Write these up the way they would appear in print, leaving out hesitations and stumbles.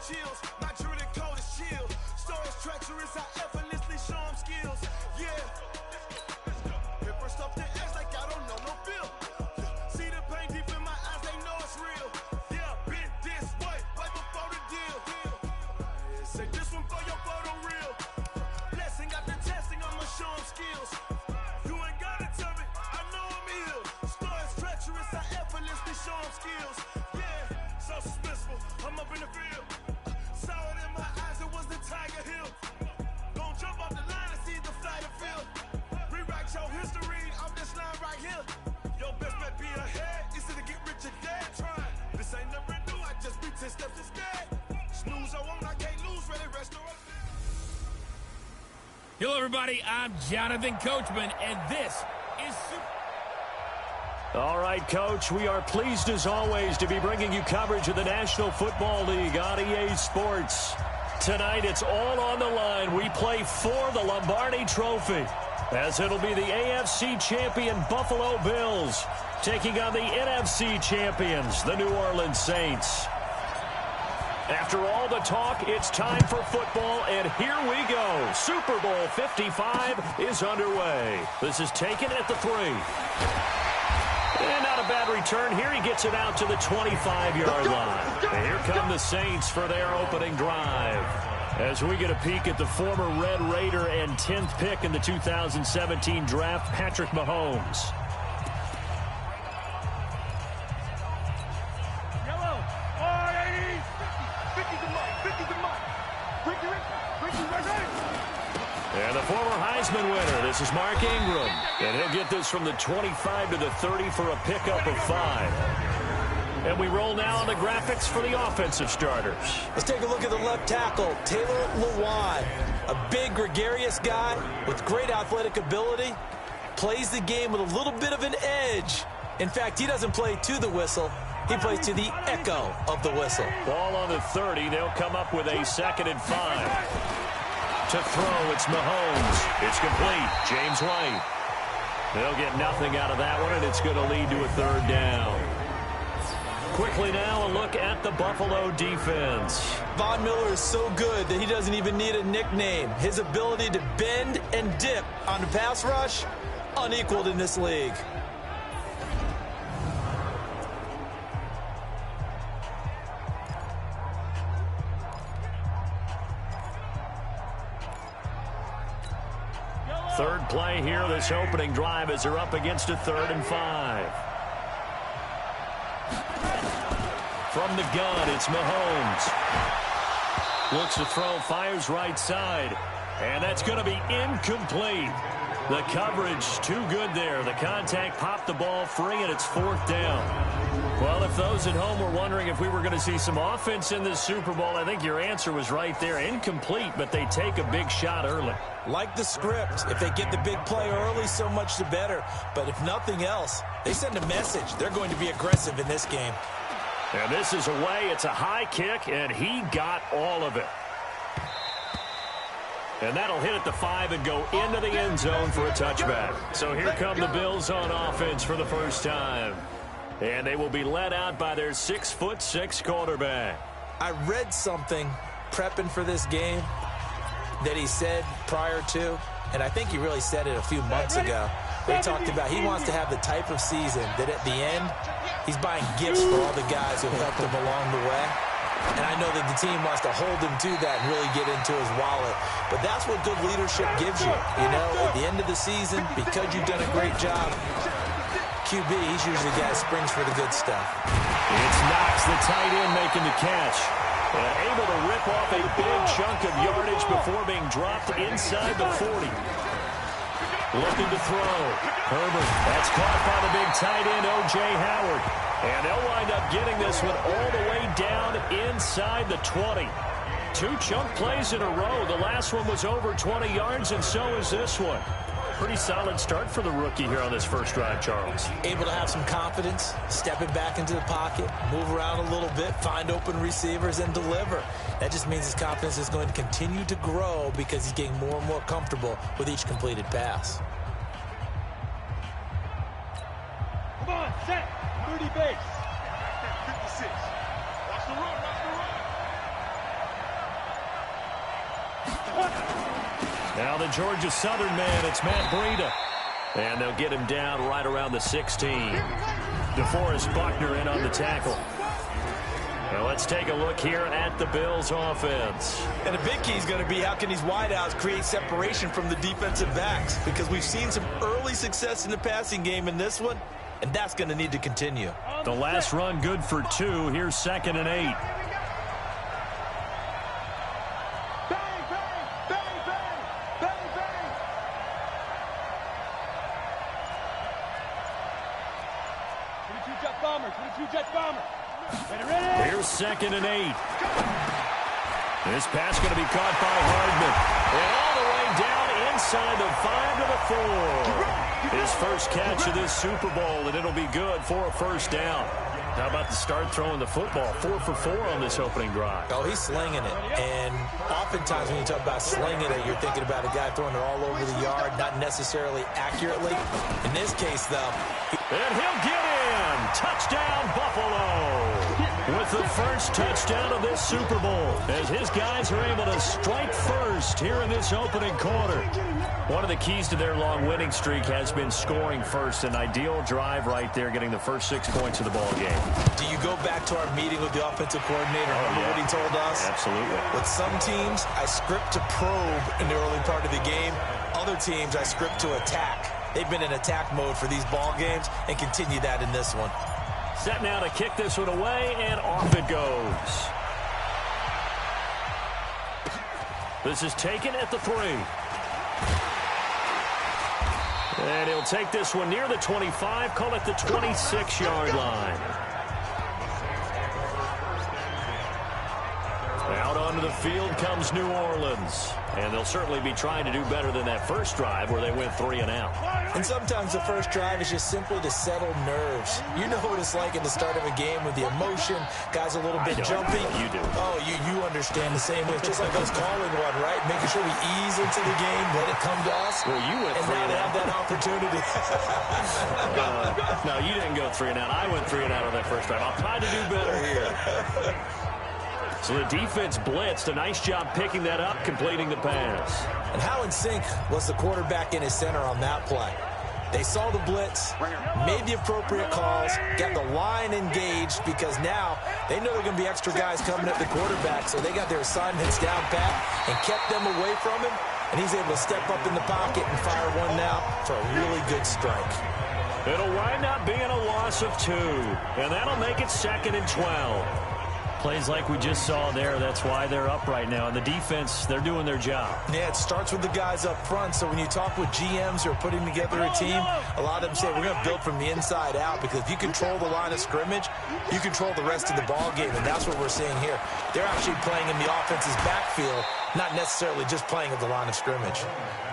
chills. My Jordan code is chill. Stories treacherous, I effortlessly show them skills. Yeah. Paper stuff the edge like I don't know no feel. See the pain deep in my eyes, they know it's real. Yeah, been this way, right before the deal. Say this one for your photo real. Blessing got the testing, I'ma show them skills. You ain't gotta tell me, I know I'm ill. Stories treacherous, I effortlessly show them skills. Yeah, so suspenseful, I'm up in the field. Saw it in my eyes, it was the Tiger Hill. Don't jump off the line and see the flight of field. Rewrite your history off this line right here. Your best bet be ahead, instead of get rich or dead trying. This ain't never new, I just be 10 steps instead. Snooze, I won't, I can't lose, ready, rest, or Hello, everybody. I'm Jonathan Coachman, and this is All right, Coach, we are pleased as always to be bringing you coverage of the National Football League on EA Sports. Tonight, it's all on the line. We play for the Lombardi Trophy, as it'll be the AFC champion Buffalo Bills taking on the NFC champions, the New Orleans Saints. After all the talk, it's time for football, and here we go. Super Bowl 55 is underway. This is taken at the 3. And not a bad return here. He gets it out to the 25-yard line. And here come the Saints for their opening drive. As we get a peek at the former Red Raider and 10th pick in the 2017 draft, Patrick Mahomes. And the former Heisman winner, this is Mark Ingram. And he'll get this from the 25 to the 30 for a pickup of 5. And we roll now on the graphics for the offensive starters. Let's take a look at the left tackle, Taylor Lewan. A big, gregarious guy with great athletic ability. Plays the game with a little bit of an edge. In fact, he doesn't play to the whistle. He plays to the echo of the whistle. Ball on the 30. They'll come up with a 2nd and 5. To throw, it's Mahomes. It's complete. James White. They'll get nothing out of that one, and it's going to lead to a 3rd down. Quickly now, a look at the Buffalo defense. Von Miller is so good that he doesn't even need a nickname. His ability to bend and dip on the pass rush, unequaled in this league. Third play here, this opening drive, as they're up against a 3rd and 5. From the gun, it's Mahomes. Looks to throw, fires right side. And that's going to be incomplete. The coverage too good there. The contact popped the ball free, and it's 4th down. Well, if those at home were wondering if we were going to see some offense in this Super Bowl, I think your answer was right there. Incomplete, but they take a big shot early. Like the script, if they get the big play early, so much the better. But if nothing else, they send a message. They're going to be aggressive in this game. And this is away. It's a high kick, and he got all of it. And that'll hit at the 5 and go into the end zone for a touchback. So here come the Bills on offense for the first time. And they will be led out by their 6'6" quarterback. I read something prepping for this game that he said prior to, and I think he really said it a few months ago. They talked about he wants to have the type of season that at the end, he's buying gifts for all the guys who helped him along the way. And I know that the team wants to hold him to that and really get into his wallet. But that's what good leadership gives you. You know, at the end of the season, because you've done a great job, QB, he's usually the guy that springs for the good stuff. It's Knox, the tight end, making the catch. And able to rip off a big chunk of yardage before being dropped inside the 40. Looking to throw. Herbert, that's caught by the big tight end, O.J. Howard. And they'll wind up getting this one all the way down inside the 20. 2 chunk plays in a row. The last one was over 20 yards, and so is this one. Pretty solid start for the rookie here on this first drive, Charles. Able to have some confidence, stepping back into the pocket, move around a little bit, find open receivers, and deliver. That just means his confidence is going to continue to grow because he's getting more and more comfortable with each completed pass. Come on, set. 30 base. 56. Watch the run, watch the run. Now the Georgia Southern man, it's Matt Breida. And they'll get him down right around the 16. DeForest Buckner in on the tackle. Well, let's take a look here at the Bills offense. And a big key is going to be how can these wideouts create separation from the defensive backs, because we've seen some early success in the passing game in this one, and that's going to need to continue. The last run good for 2. Here's 2nd and 8. Here's 2nd and 8. This pass going to be caught by Hardman. And all the way down inside the 5 to the 4. His first catch of this Super Bowl, and it'll be good for a first down. How about the start throwing the football? 4 for 4 on this opening drive. Oh, he's slinging it. And oftentimes when you talk about slinging it, you're thinking about a guy throwing it all over the yard, not necessarily accurately. In this case, though. And he'll get in. Touchdown, Buffalo. With the first touchdown of this Super Bowl, as his guys are able to strike first here in this opening quarter. One of the keys to their long winning streak has been scoring first. An ideal drive right there, getting the first 6 points of the ball game. Do you go back to our meeting with the offensive coordinator? Remember what he told us? Absolutely. With some teams, I script to probe in the early part of the game. Other teams, I script to attack. They've been in attack mode for these ball games and continue that in this one. Set now to kick this one away, and off it goes. This is taken at the 3. And he'll take this one near the 25, call it the 26-yard line. Out onto the field comes New Orleans. And they'll certainly be trying to do better than that first drive where they went 3 and out. And sometimes the first drive is just simply to settle nerves. You know what it's like at the start of a game with the emotion, guys a little bit jumpy. You do. Oh, you understand the same way. It's just like us calling one, right? Making sure we ease into the game, let it come to us. Well, you went and 3 now and they out. have that opportunity. No, you didn't go 3 and out. I went 3 and out on that first drive. I'll try to do better here. So the defense blitzed. A nice job picking that up, completing the pass. And how in sync was the quarterback in his center on that play? They saw the blitz, made the appropriate calls, got the line engaged, because now they know there are going to be extra guys coming at the quarterback, so they got their assignments down pat and kept them away from him, and he's able to step up in the pocket and fire one now for a really good strike. It'll wind up being a loss of 2, and that'll make it 2nd and 12. Plays like we just saw there, that's why they're up right now. And the defense, they're doing their job. Yeah, it starts with the guys up front. So when you talk with GMs who are putting together a team, a lot of them say we're going to build from the inside out, because if you control the line of scrimmage, you control the rest of the ball game, and that's what we're seeing here. They're actually playing in the offense's backfield, not necessarily just playing at the line of scrimmage.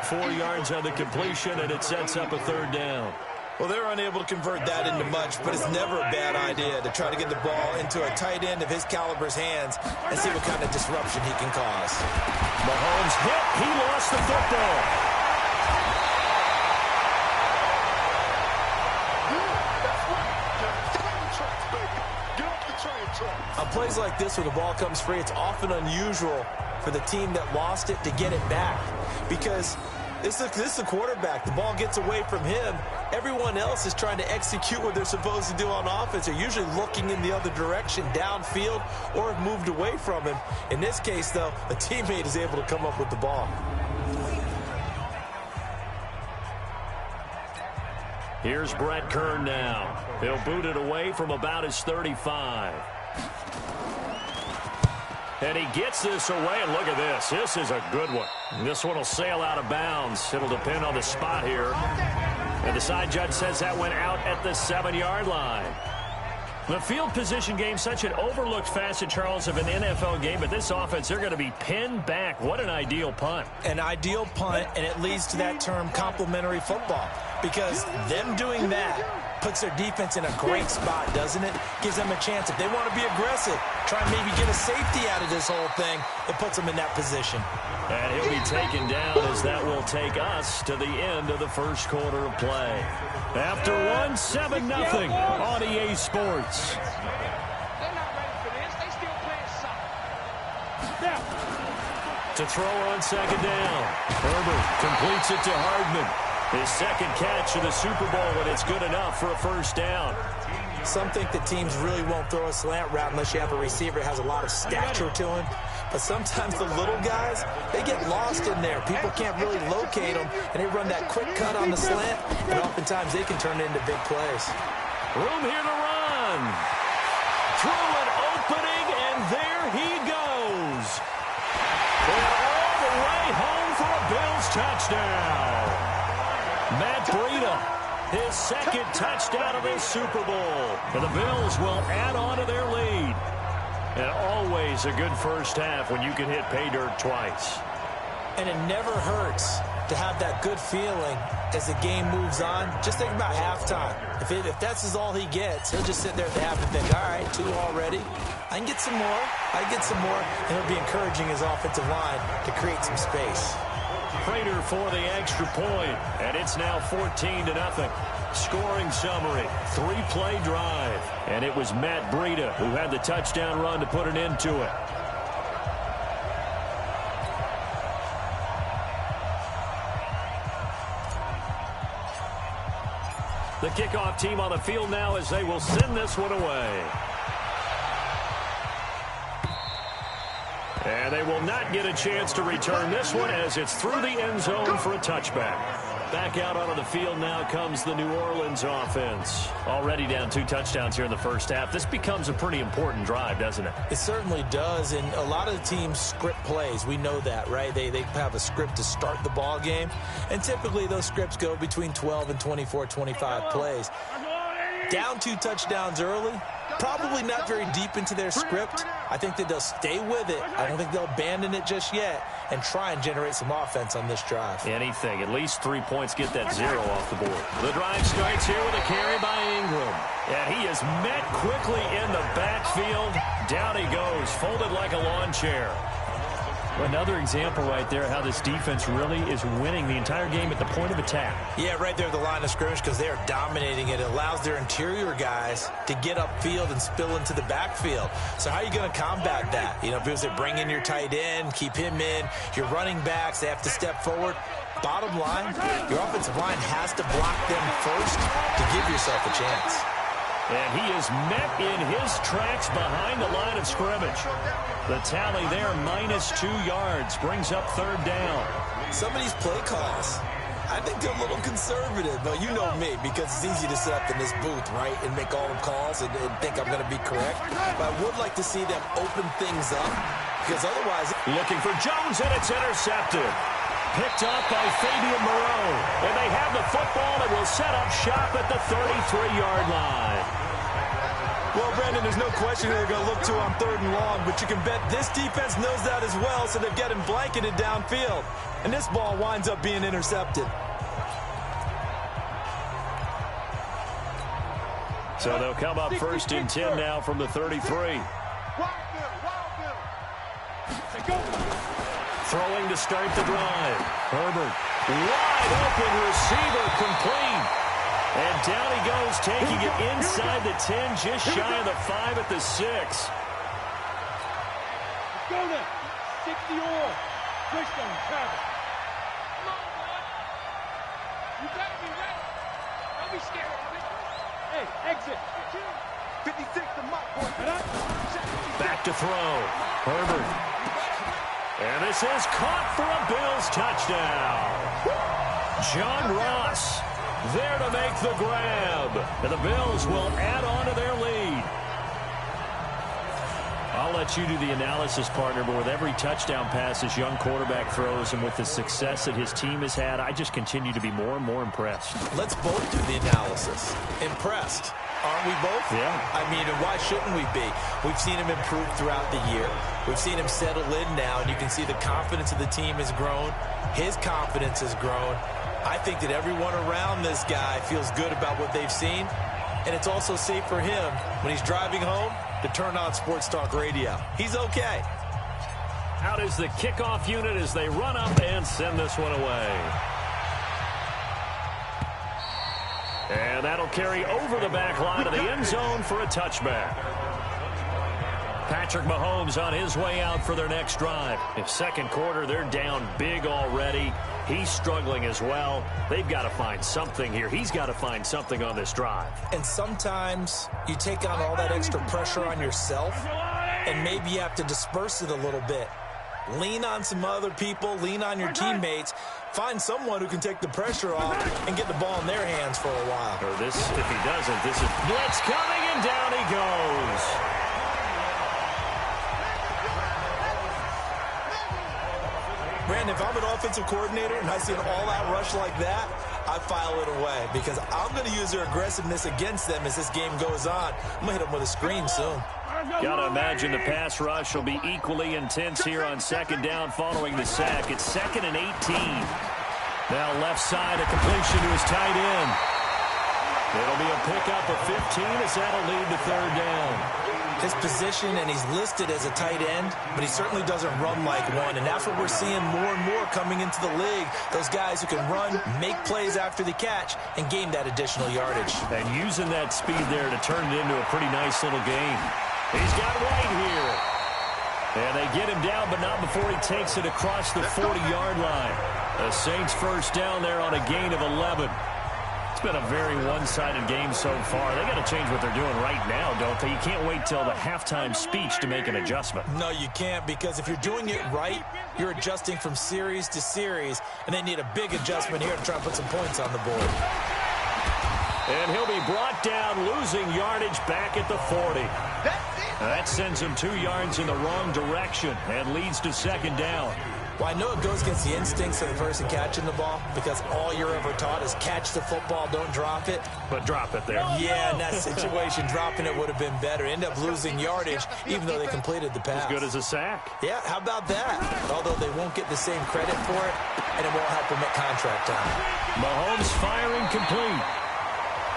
4 yards on the completion, and it sets up a 3rd down. Well, they're unable to convert that into much, but it's never a bad idea to try to get the ball into a tight end of his caliber's hands and see what kind of disruption he can cause. Mahomes hit. He lost the football. On plays like this where the ball comes free, it's often unusual for the team that lost it to get it back, because this is the quarterback. The ball gets away from him. Everyone else is trying to execute what they're supposed to do on offense. They're usually looking in the other direction, downfield, or have moved away from him. In this case, though, a teammate is able to come up with the ball. Here's Brett Kern now. He'll boot it away from about his 35. And he gets this away, and look at this. This is a good one. This one will sail out of bounds. It'll depend on the spot here. And the side judge says that went out at the 7-yard line. The field position game, such an overlooked facet, Charles, of an NFL game. But this offense, they're going to be pinned back. What an ideal punt. An ideal punt, and it leads to that term complementary football. Because them doing that puts their defense in a great spot, doesn't it? Gives them a chance. If they want to be aggressive, try and maybe get a safety out of this whole thing, it puts them in that position. And he'll be taken down, as that will take us to the end of the first quarter of play. After one, 7-0 on EA Sports. They're not ready for this. They still playing soccer. To to throw on second down. Herbert completes it to Hardman. His second catch of the Super Bowl, and it's good enough for a first down. Some think that teams really won't throw a slant route unless you have a receiver that has a lot of stature to him. But sometimes the little guys, they get lost in there. People can't really locate them, and they run that quick cut on the slant, and oftentimes they can turn it into big plays. Room here to run. Through an opening, and there he goes. And all the way home for a Bills touchdown. Matt Breida, his second touchdown of this Super Bowl. And the Bills will add on to their lead. And always a good first half when you can hit pay dirt twice. And it never hurts to have that good feeling as the game moves on. Just think about halftime. If that's all he gets, he'll just sit there at the half and think, all right, 2 already. I can get some more. And it'll be encouraging his offensive line to create some space. Prater for the extra point, and it's now 14-0. Scoring summary, 3-play drive, and it was Matt Breida who had the touchdown run to put an end to it. The kickoff team on the field now as they will send this one away. And they will not get a chance to return this one as it's through the end zone for a touchback. Back out onto the field now comes the New Orleans offense. Already down 2 touchdowns here in the first half. This becomes a pretty important drive, doesn't it? It certainly does, and a lot of the teams script plays. We know that, right? They have a script to start the ball game, and typically those scripts go between 12 and 24, 25 plays. Down 2 touchdowns early, probably not very deep into their script. I think that they'll stay with it. I don't think they'll abandon it just yet and try and generate some offense on this drive. Anything. At least 3 points get that 0 off the board. The drive starts here with a carry by Ingram. And he is met quickly in the backfield. Down he goes, folded like a lawn chair. Another example right there how this defense really is winning the entire game at the point of attack. Yeah, right there at the line of scrimmage because they are dominating it. It allows their interior guys to get upfield and spill into the backfield. So how are you going to combat that? You know, because they bring in your tight end, keep him in. Your running backs, they have to step forward. Bottom line, your offensive line has to block them first to give yourself a chance. And he is met in his tracks behind the line of scrimmage. The tally there, -2 yards, brings up 3rd down. Some of these play calls, I think they're a little conservative. But you know me, because it's easy to sit up in this booth, right, and make all the calls and think I'm going to be correct. But I would like to see them open things up, because otherwise... Looking for Jones, and it's intercepted. Picked up by Fabian Moreau. And they have the football and will set up shop at the 33-yard line. Well, Brandon, there's no question who they're going to look to on 3rd and long, but you can bet this defense knows that as well, so they've got him blanketed downfield. And this ball winds up being intercepted. So they'll come up 1st and 10 now from the 33. Throwing to start the drive. Herbert, wide open receiver, complete. And down he goes, taking it inside the 10, just shy of the 5 at the 6. Let's go then. 60 all. Touchdown, Travis. Come on, boy. You gotta be ready. Don't be scared of it. Hey, exit. 56 to my point. Back to throw. Herbert. And this is caught for a Bills touchdown. John Ross there to make the grab. And the Bills will add on to their lead. I'll let you do the analysis, partner, but with every touchdown pass this young quarterback throws and with the success that his team has had, I just continue to be more and more impressed. Let's both do the analysis. Impressed. Aren't we both? Yeah. I mean, and why shouldn't we be? We've seen him improve throughout the year. We've seen him settle in now, and you can see the confidence of the team has grown. His confidence has grown. I think that everyone around this guy feels good about what they've seen, and it's also safe for him when he's driving home to turn on Sports Talk Radio. He's okay. Out is the kickoff unit as they run up and send this one away. And that'll carry over the back line of the end zone for a touchback. Patrick Mahomes on his way out for their next drive. In second quarter, they're down big already. He's struggling as well. They've got to find something here. He's got to find something on this drive. And sometimes you take on all that extra pressure on yourself, and maybe you have to disperse it a little bit. Lean on some other people, lean on your teammates, find someone who can take the pressure off and get the ball in their hands for a while. Or this, if he doesn't, this is blitz coming, and down he goes. Brandon, if I'm an offensive coordinator and I see an all-out rush like that, I file it away because I'm going to use their aggressiveness against them as this game goes on. I'm going to hit them with a screen soon. Got to imagine the pass rush will be equally intense here on second down following the sack. It's 2nd and 18. Now left side, a completion to his tight end. It'll be a pickup of 15 as that'll lead to third down. His position, and he's listed as a tight end, but he certainly doesn't run like one, and that's what we're seeing more and more coming into the league. Those guys who can run, make plays after the catch, and gain that additional yardage. And using that speed there to turn it into a pretty nice little game. He's got White here. And they get him down, but not before he takes it across the 40-yard line. The Saints first down there on a gain of 11. It's been a very one-sided game so far. They got to change what they're doing right now, don't they? You can't wait till the halftime speech to make an adjustment. No, you can't, because if you're doing it right, you're adjusting from series to series, and they need a big adjustment here to try and put some points on the board. And he'll be brought down, losing yardage back at the 40. That sends him 2 yards in the wrong direction and leads to second down. Well, I know it goes against the instincts of the person catching the ball because all you're ever taught is catch the football, don't drop it. But drop it there. Yeah, in that situation, dropping it would have been better. End up losing yardage even though they completed the pass. As good as a sack. Yeah, how about that? Although they won't get the same credit for it, and it won't help them at contract time. Mahomes firing complete.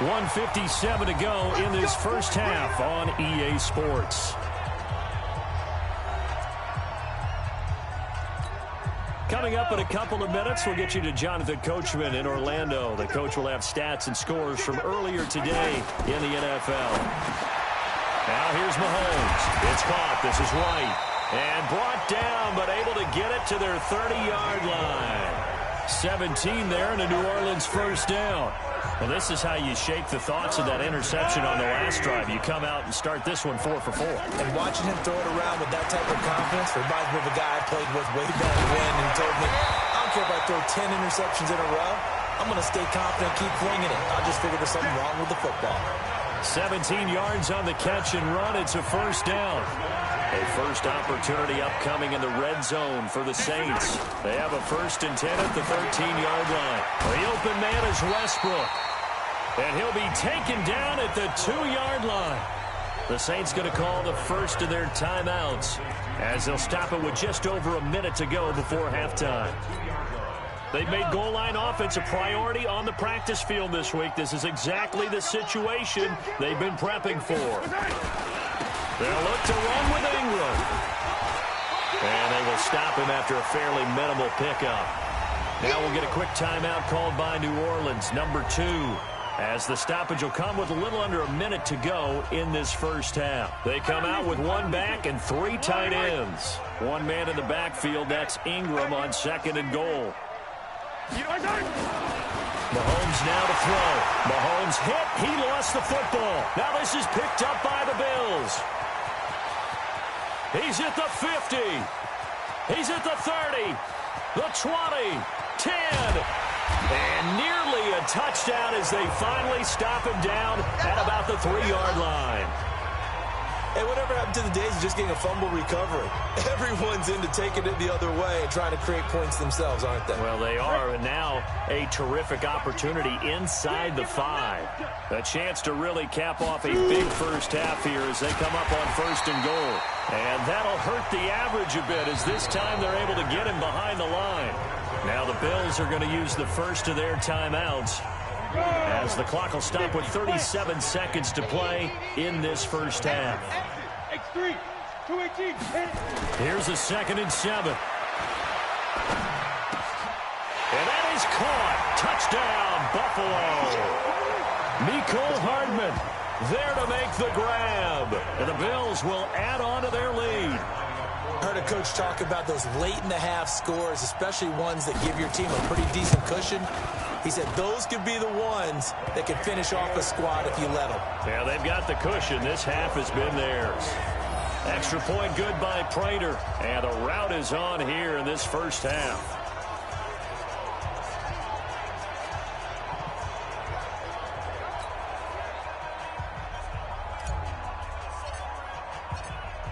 1:57 to go in this first half on EA Sports. Coming up in a couple of minutes, we'll get you to Jonathan Coachman in Orlando. The coach will have stats and scores from earlier today in the NFL. Now here's Mahomes. It's caught. This is White. And brought down, but able to get it to their 30-yard line. 17 there and a New Orleans first down. Well, this is how you shake the thoughts of that interception on the last drive. You come out and start this one 4 for 4. And watching him throw it around with that type of confidence reminds me of a guy I played with way back when, and he told me, I don't care if I throw 10 interceptions in a row. I'm going to stay confident, keep flinging it. I just figured there's something wrong with the football. 17 yards on the catch and run. It's a first down. A first opportunity upcoming in the red zone for the Saints. They have a 1st and 10 at the 13-yard line. The open man is Westbrook. And he'll be taken down at the 2-yard line. The Saints going to call the first of their timeouts as they'll stop it with just over a minute to go before halftime. They've made goal line offense a priority on the practice field this week. This is exactly the situation they've been prepping for. They'll look to run with Ingram. And they will stop him after a fairly minimal pickup. Now we'll get a quick timeout called by New Orleans, number 2. As the stoppage will come with a little under a minute to go in this first half. They come out with 1 back and 3 tight ends. 1 man in the backfield, that's Ingram on 2nd and goal. Mahomes now to throw. Mahomes hit. He lost the football. Now this is picked up by the Bills. He's at the 50. He's at the 30. The 20. 10. And nearly a touchdown as they finally stop him down at about the 3-yard line. Hey, whatever happened to the days of just getting a fumble recovery? Everyone's into taking it the other way and trying to create points themselves, aren't they? Well, they are, and now a terrific opportunity inside the 5. A chance to really cap off a big first half here as they come up on 1st and goal. And that'll hurt the average a bit as this time they're able to get him behind the line. Now the Bills are going to use the first of their timeouts as the clock will stop with 37 seconds to play in this first half. X3, 218. Here's a 2nd and 7. And that is caught. Touchdown, Buffalo. Mecole Hardman there to make the grab. And the Bills will add on to their lead. Heard a coach talk about those late-in-the-half scores, especially ones that give your team a pretty decent cushion. He said those could be the ones that can finish off a squad if you let them. Yeah, they've got the cushion. This half has been theirs. Extra point good by Prater. And the rout is on here in this first half.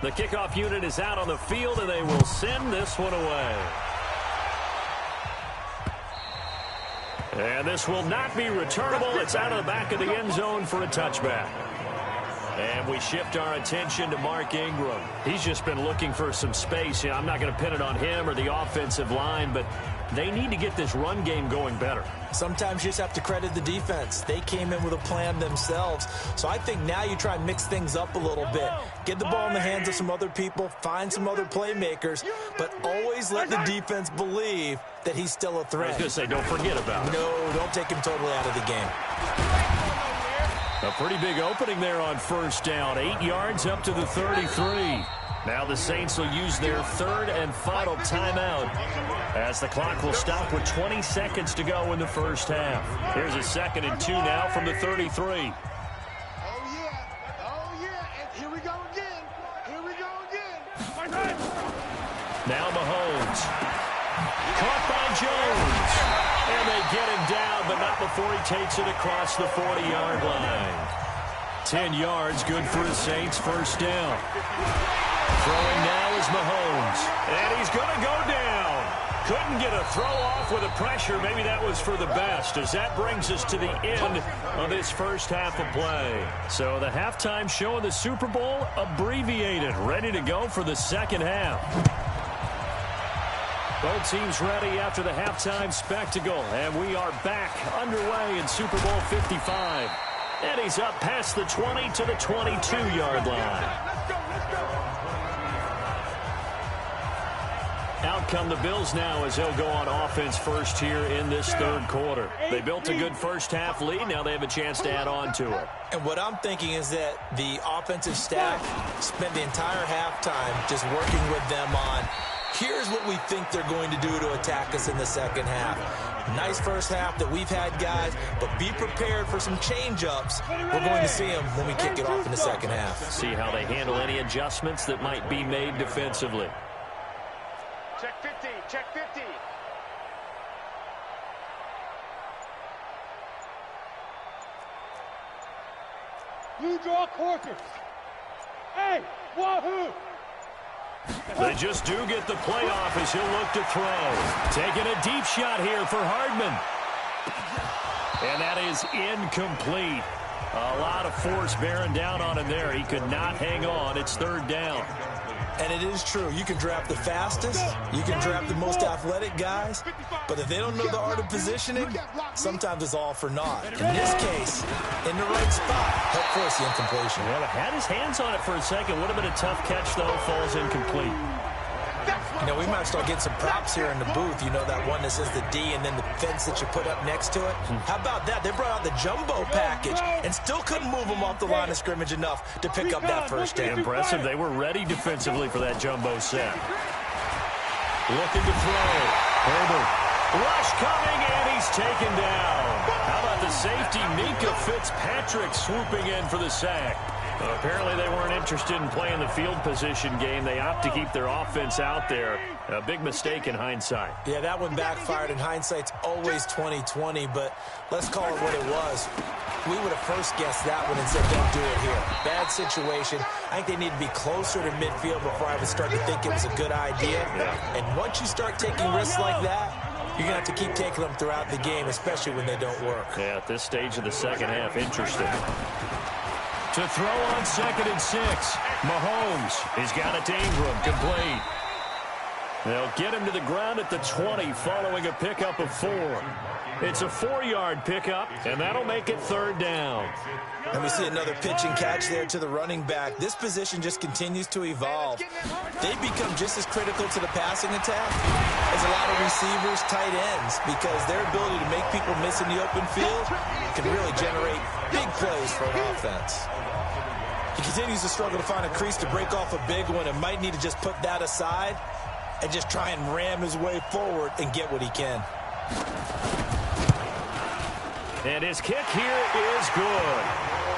The kickoff unit is out on the field, and they will send this one away. And this will not be returnable. It's out of the back of the end zone for a touchback. And we shift our attention to Mark Ingram. He's just been looking for some space. I'm not going to pin it on him or the offensive line, but they need to get this run game going better. Sometimes you just have to credit the defense. They came in with a plan themselves. So I think now you try and mix things up a little bit. Get the ball in the hands of some other people, find some other playmakers, but always let the defense believe that he's still a threat. I was going to say, don't forget about it. No, don't take him totally out of the game. A pretty big opening there on first down. 8 yards up to the 33. Now the Saints will use their third and final timeout as the clock will stop with 20 seconds to go in the first half. Here's a 2nd and 2 now from the 33. Oh, yeah. And here we go again. Now Mahomes. Caught by Jones. And they get him down, but not before he takes it across the 40-yard line. 10 yards, good for the Saints, first down. Throwing now is Mahomes. And he's going to go down. Couldn't get a throw off with the pressure. Maybe that was for the best, as that brings us to the end of this first half of play. So the halftime show of the Super Bowl abbreviated, ready to go for the second half. Both teams ready after the halftime spectacle, and we are back underway in Super Bowl 55. And he's up past the 20 to the 22-yard line. Out come the Bills now as they'll go on offense first here in this third quarter. They built a good first half lead. Now they have a chance to add on to it. And what I'm thinking is that the offensive staff spent the entire halftime just working with them on, here's what we think they're going to do to attack us in the second half. Nice first half that we've had, guys, but be prepared for some change-ups. We're going to see them when we kick it off in the second half. See how they handle any adjustments that might be made defensively. Check 50, check 50. Blue draw quarters. Hey, wahoo! They just do get the playoff as he'll look to throw. Taking a deep shot here for Hardman. And that is incomplete. A lot of force bearing down on him there. He could not hang on. It's third down. And it is true. You can draft the fastest. You can draft the most athletic guys. But if they don't know the art of positioning, sometimes it's all for naught. In this case, in the right spot, help force the incompletion. Well, had his hands on it for a second. Would have been a tough catch, though. Falls incomplete. You know, we might start getting some props here in the booth. You know, that one that says the D and then the fence that you put up next to it? How about that? They brought out the jumbo package and still couldn't move them off the line of scrimmage enough to pick up that first down. Impressive. They were ready defensively for that jumbo set. Looking to throw. Herbert. Rush coming, and he's taken down. How about the safety, Mika Fitzpatrick, swooping in for the sack. Apparently they weren't interested in playing the field position game. They opt to keep their offense out there. A big mistake in hindsight. Yeah, that one backfired. In hindsight's always 20/20, but let's call it what it was. We would have first guessed that one and said, don't do it here. Bad situation. I think they need to be closer to midfield before I would start to think it was a good idea. Yeah. And once you start taking risks like that, you're going to have to keep taking them throughout the game, especially when they don't work. Yeah, at this stage of the second half, interesting. To throw on 2nd and 6. Mahomes. He's got it to Ingram. Complete. They'll get him to the ground at the 20 following a pickup of 4. It's a 4-yard pickup, and that'll make it 3rd down. And we see another pitch and catch there to the running back. This position just continues to evolve. They become just as critical to the passing attack as a lot of receivers, tight ends, because their ability to make people miss in the open field can really generate big plays for an offense. He continues to struggle to find a crease to break off a big one and might need to just put that aside and just try and ram his way forward and get what he can. And his kick here is good.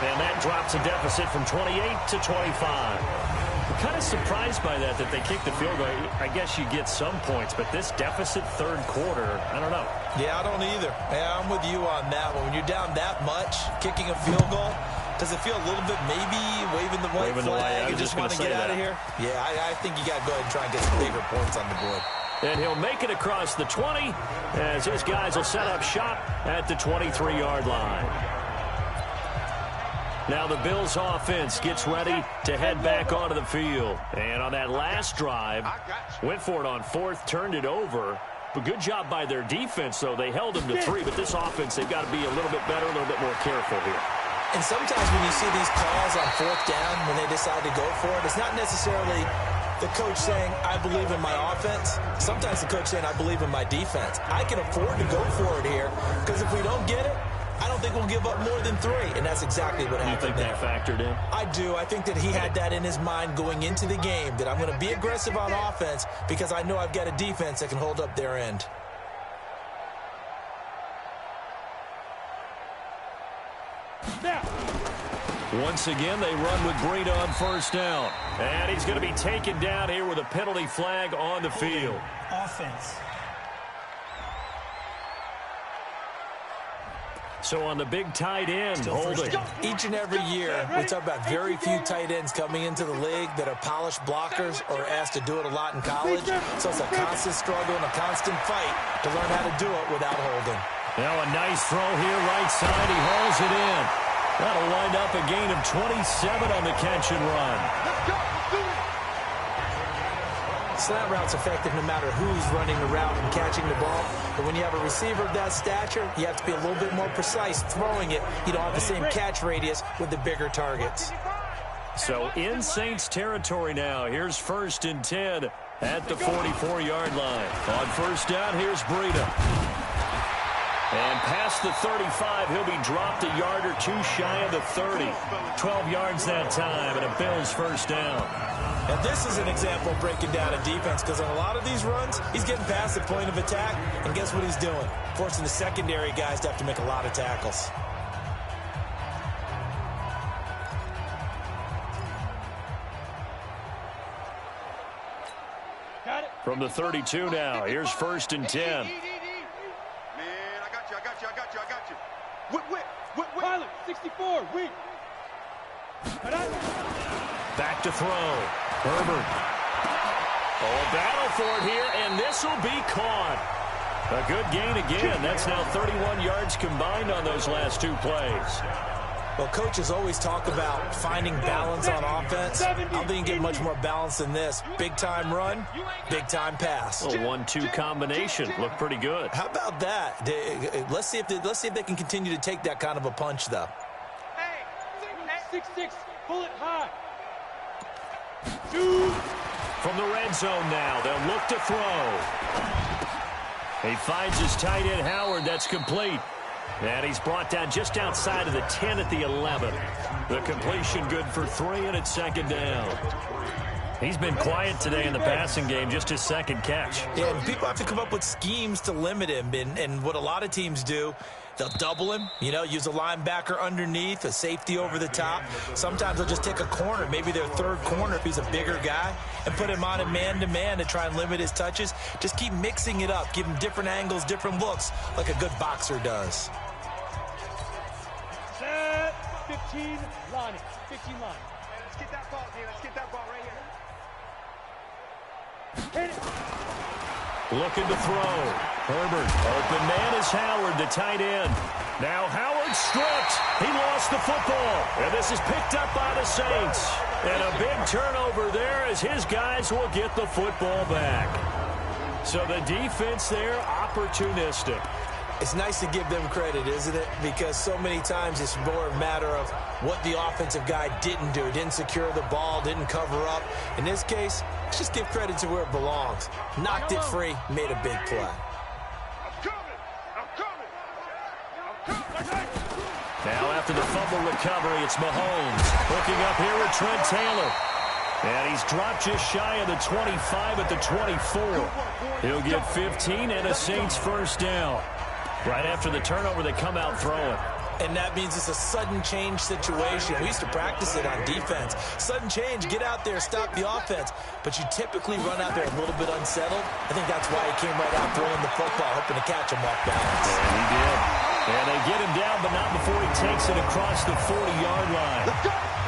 And that drops a deficit from 28 to 25. I'm kind of surprised by that they kicked the field goal. I guess you get some points, but this deficit 3rd quarter, I don't know. Yeah, I don't either. Yeah, I'm with you on that one. When you're down that much, kicking a field goal, does it feel a little bit maybe waving the white flag and just want to get out of here? Yeah, I think you got to go ahead and try and get some bigger points on the board. And he'll make it across the 20 as his guys will set up shop at the 23-yard line. Now the Bills offense gets ready to head back onto the field. And on that last drive, went for it on 4th, turned it over. But good job by their defense, though. They held them to 3, but this offense, they've got to be a little bit better, a little bit more careful here. And sometimes when you see these calls on 4th down, when they decide to go for it, it's not necessarily the coach saying, I believe in my offense. Sometimes the coach saying, I believe in my defense. I can afford to go for it here because if we don't get it, I don't think we'll give up more than 3, and that's exactly what happened. You think that factored in? I do. I think that he had that in his mind going into the game, that I'm going to be aggressive on offense because I know I've got a defense that can hold up their end. Once again, they run with Breida on 1st down. And he's going to be taken down here with a penalty flag on the field. Offense. So on the big tight end, holding. Each and every year, we talk about very few tight ends coming into the league that are polished blockers or asked to do it a lot in college. So it's a constant struggle and a constant fight to learn how to do it without holding. Now a nice throw here, right side. He hauls it in. That'll wind up a gain of 27 on the catch and run. Slant route's effective no matter who's running the route and catching the ball. But when you have a receiver of that stature, you have to be a little bit more precise throwing it. You don't have the same catch radius with the bigger targets. So in Saints territory now. Here's 1st and 10 at the 44-yard line. On 1st down, here's Breida. And past the 35, he'll be dropped a yard or 2 shy of the 30. 12 yards that time, and a Bills 1st down. And this is an example of breaking down a defense because on a lot of these runs, he's getting past the point of attack, and guess what he's doing? Forcing the secondary guys to have to make a lot of tackles. From the 32 now, here's 1st and 10. Pilot, 64, wait. Back to throw. Herbert. Oh, battle for it here, and this will be caught. A good gain again. That's now 31 yards combined on those last 2 plays. Well, coaches always talk about finding balance on offense. I don't think you get much more balance than this. Big-time run, big-time pass. A 1-2 combination. Looked pretty good. How about that? Let's see if they can continue to take that kind of a punch, though. Hey, 6-6, pull it high. From the red zone now, they'll look to throw. He finds his tight end, Howard. That's complete. And he's brought down just outside of the 10 at the 11. The completion good for 3, and it's 2nd down. He's been quiet today in the passing game, just his 2nd catch. Yeah, and people have to come up with schemes to limit him. And what a lot of teams do, they'll double him, use a linebacker underneath, a safety over the top. Sometimes they'll just take a corner, maybe their 3rd corner if he's a bigger guy, and put him on a man-to-man to try and limit his touches. Just keep mixing it up, give him different angles, different looks, like a good boxer does. Set, 15 line. 15 line. Let's get that ball, dude. Let's get that ball right here. Hit it. Looking to throw. Herbert. Open man is Howard, the tight end. Now Howard stripped. He lost the football. And this is picked up by the Saints. And a big turnover there as his guys will get the football back. So the defense there, opportunistic. It's nice to give them credit, isn't it? Because so many times it's more a matter of what the offensive guy didn't do. Didn't secure the ball, didn't cover up. In this case, let's just give credit to where it belongs. Knocked it free, made a big play. Now after the fumble recovery, it's Mahomes. Hooking up here with Trent Taylor. And he's dropped just shy of the 25 at the 24. He'll get 15 and a Saints first down. Right after the turnover, they come out throwing. And that means it's a sudden change situation. We used to practice it on defense. Sudden change, get out there, stop the offense. But you typically run out there a little bit unsettled. I think that's why he came right out throwing the football, hoping to catch him off balance. And he did. And they get him down, but not before he takes it across the 40-yard line.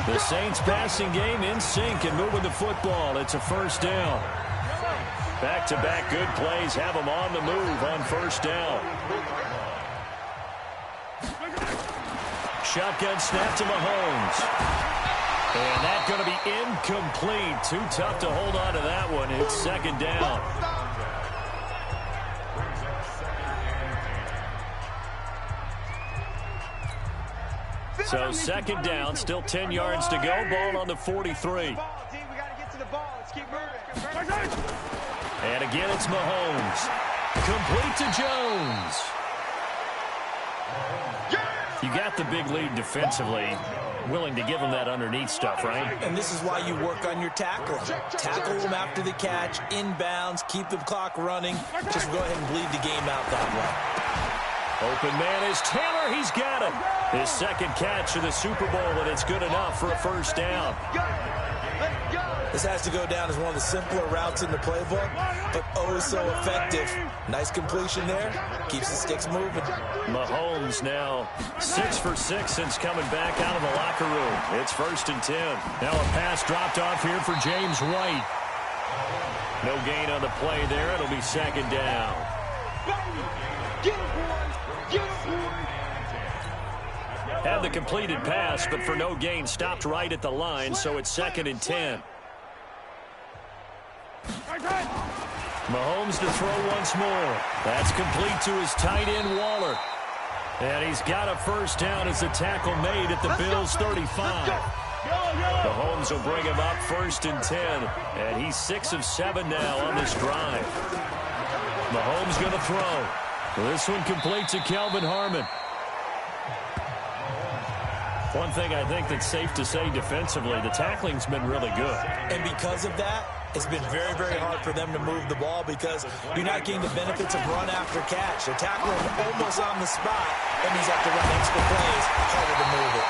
The Saints passing game in sync and moving the football. It's a first down. Back-to-back good plays have them on the move on first down. Shotgun snap to Mahomes. And that's going to be incomplete. Too tough to hold on to that one. It's second down. So second down, still 10 yards to go. Ball on the 43. And again, it's Mahomes. Complete to Jones. You got the big lead defensively. Willing to give them that underneath stuff, right? And this is why you work on your tackling. Tackle them after the catch, inbounds, keep the clock running. Just go ahead and bleed the game out that way. Open man is Taylor. He's got it. His second catch of the Super Bowl, and it's good enough for a first down. This has to go down as one of the simpler routes in the playbook, but oh so effective. Nice completion there. Keeps the sticks moving. Mahomes now 6 for 6 since coming back out of the locker room. It's first and 10. Now a pass dropped off here for James White. No gain on the play there. It'll be second down. Had the completed pass, but for no gain, stopped right at the line, so it's second and 10. Mahomes to throw once more. That's complete to his tight end, Waller. And he's got a first down as the tackle made at the Bills' 35. Mahomes will bring him up first and 10. And he's 6 of 7 now on this drive. Mahomes going to throw. This one complete to Kelvin Harmon. One thing I think that's safe to say defensively, the tackling's been really good. And because of that, it's been very, very hard for them to move the ball because you're not getting the benefits of run after catch. They're tackling almost on the spot, and he's have to run extra plays, harder to move it.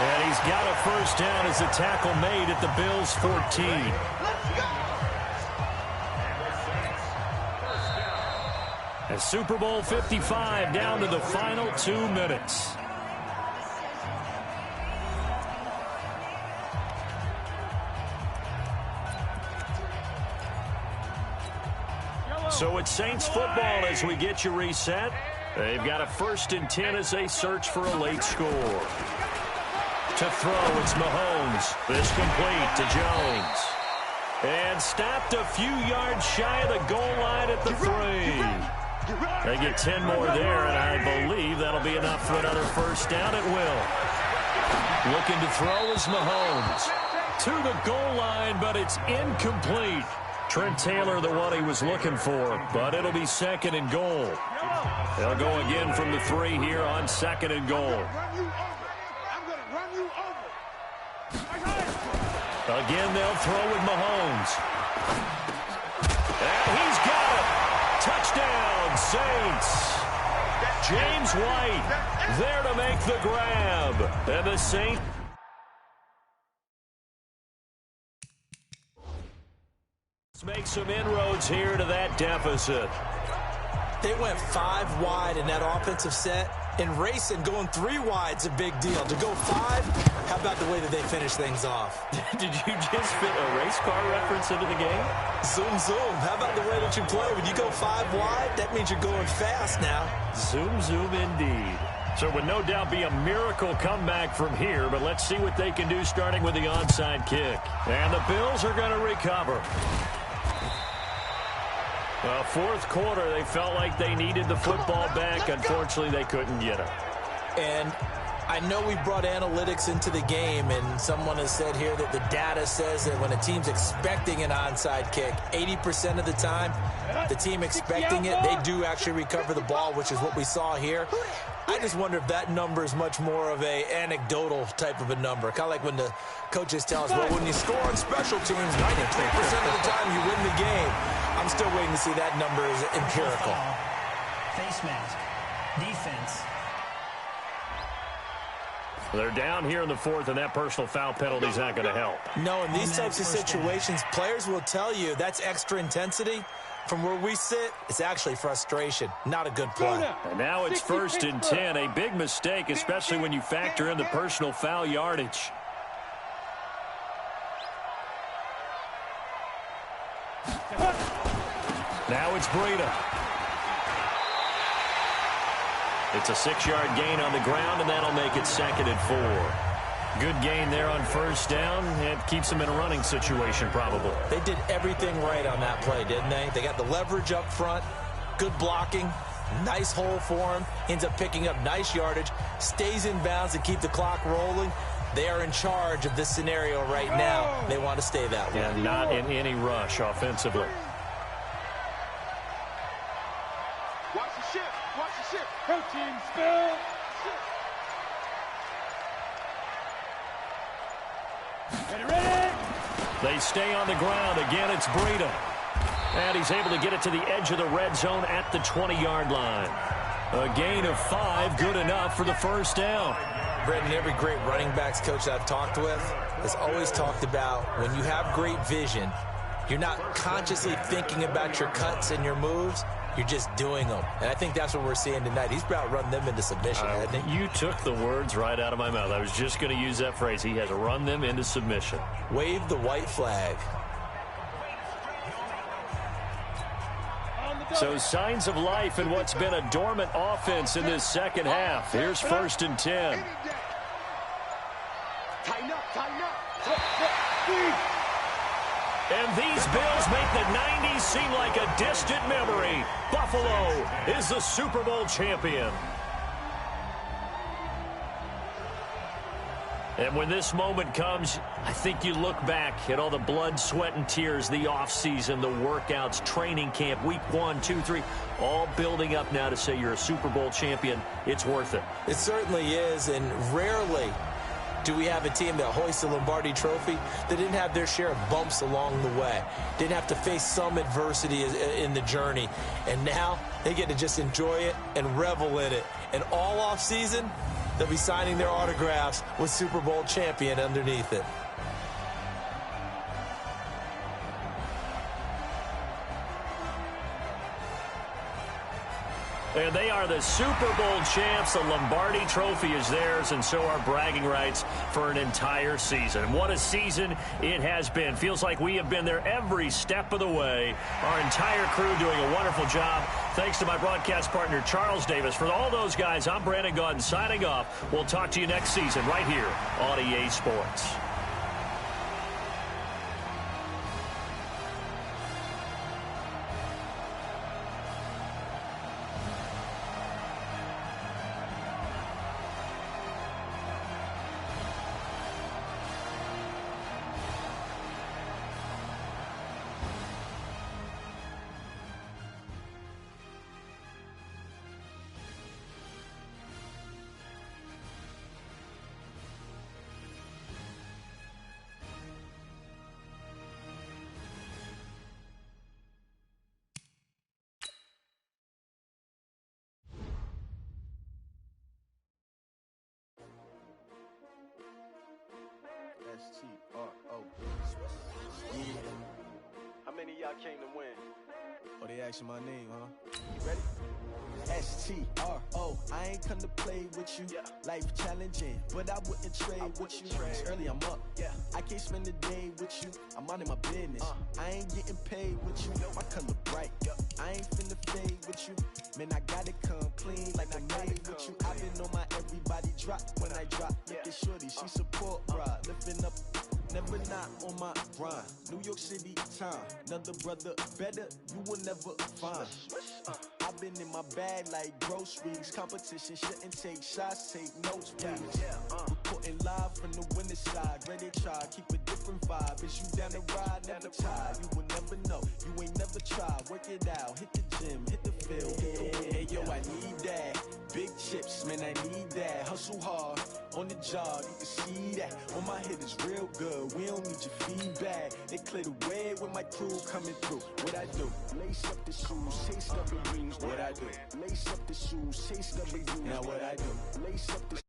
And he's got a first down as the tackle made at the Bills' 14. And Super Bowl 55 down to the final 2 minutes. So it's Saints football as we get you reset. They've got a first and 10 as they search for a late score. To throw, it's Mahomes. This complete to Jones. And stopped a few yards shy of the goal line at the 3. They get 10 more there, and I believe that'll be enough for another first down. It will. Looking to throw is Mahomes. To the goal line, but it's incomplete. Trent Taylor, the one he was looking for, but it'll be second and goal. They'll go again from the 3 here on second and goal. Again, they'll throw with Mahomes. And he's got it. Touchdown, Saints. James White there to make the grab. And the Saints make some inroads here to that deficit. They went 5 wide in that offensive set, and racing going 3 wide's a big deal. To go 5, how about the way that they finish things off? Did you just fit a race car reference into the game? Zoom, zoom. How about the way that you play? When you go 5 wide, that means you're going fast now. Zoom, zoom indeed. So it would no doubt be a miracle comeback from here, but let's see what they can do starting with the onside kick. And the Bills are going to recover. Well, fourth quarter, they felt like they needed the football back. Unfortunately, they couldn't get it. And I know we brought analytics into the game, and someone has said here that the data says that when a team's expecting an onside kick, 80% of the time, the team expecting it, they do actually recover the ball, which is what we saw here. I just wonder if that number is much more of a anecdotal type of a number. Kind of like when the coaches tell us, well, when you score on special teams, 93% of the time you win the game. I'm still waiting to see that number is empirical. Face mask. Defense. They're down here in the fourth, and that personal foul penalty is not going to help. No, in these types of situations, players will tell you that's extra intensity. From where we sit, it's actually frustration. Not a good play. And now it's 1st and 10. A big mistake, especially when you factor in the personal foul yardage. Now it's Breida. It's a 6-yard gain on the ground, and that'll make it 2nd and 4. Good gain there on 1st down. It keeps them in a running situation, probably. They did everything right on that play, didn't they? They got the leverage up front, good blocking, nice hole for him, ends up picking up nice yardage, stays in bounds to keep the clock rolling. They are in charge of this scenario right now. They want to stay that way. And not in any rush offensively. Watch the shift. Watch the shift. Coaching spill. Ready. They stay on the ground. Again, it's Breida. And he's able to get it to the edge of the red zone at the 20-yard line. A gain of 5, good enough for the 1st down. Brendan, every great running backs coach I've talked with has always talked about when you have great vision, you're not consciously thinking about your cuts and your moves. You're just doing them. And I think that's what we're seeing tonight. He's about run them into submission, hasn't he? You took the words right out of my mouth. I was just going to use that phrase. He has run them into submission. Wave the white flag. So signs of life in what's been a dormant offense in this second half. Here's 1st and 10. Tighten up. Tighten up. And these Bills make the 90s seem like a distant memory. Buffalo is the Super Bowl champion. And when this moment comes, I think you look back at all the blood, sweat, and tears, the offseason, the workouts, training camp, week 1, 2, 3, all building up now to say you're a Super Bowl champion. It's worth it. It certainly is, and rarely do we have a team that hoists the Lombardi Trophy that didn't have their share of bumps along the way, didn't have to face some adversity in the journey, and now they get to just enjoy it and revel in it. And all offseason, they'll be signing their autographs with Super Bowl champion underneath it. And they are the Super Bowl champs. The Lombardi Trophy is theirs, and so are bragging rights for an entire season. What a season it has been. Feels like we have been there every step of the way. Our entire crew doing a wonderful job. Thanks to my broadcast partner, Charles Davis. For all those guys, I'm Brandon Gaudin signing off. We'll talk to you next season right here on EA Sports. S-T-R-O. Yeah. How many of y'all came to win? Oh, they asking my name, huh? You ready? S-T-R-O. I ain't come to play with you. Yeah. Life challenging, but I wouldn't trade with you. It's early, I'm up. Yeah. I can't spend the day with you. I'm minding my business. I ain't getting paid with you. My color bright. Yeah. I ain't finna fade with you. Man, I gotta come clean like I made with you. I been on my everybody drop when I drop. Look at shorty, she support, bruh. Lifting up. never not on my grind. New York City time, another brother better, you will never find. I've been in my bag like groceries. Competition shouldn't take shots, take notes, please. Reporting live from the winning side. Ready to try, keep a different vibe. Is you down the ride, never tired. You will never know, you ain't never tried. Work it out, hit the gym, hit the field. Hey yo, I need that. Big chips, man, I need that. Hustle hard, on the job, you can see that. On my hit is real good, we don't need your feedback. They clear the way with my crew coming through. What I do? Lace up the shoes, taste of the rings. What I do? Lace up the shoes, taste of the rings. Now what I do? Lace up the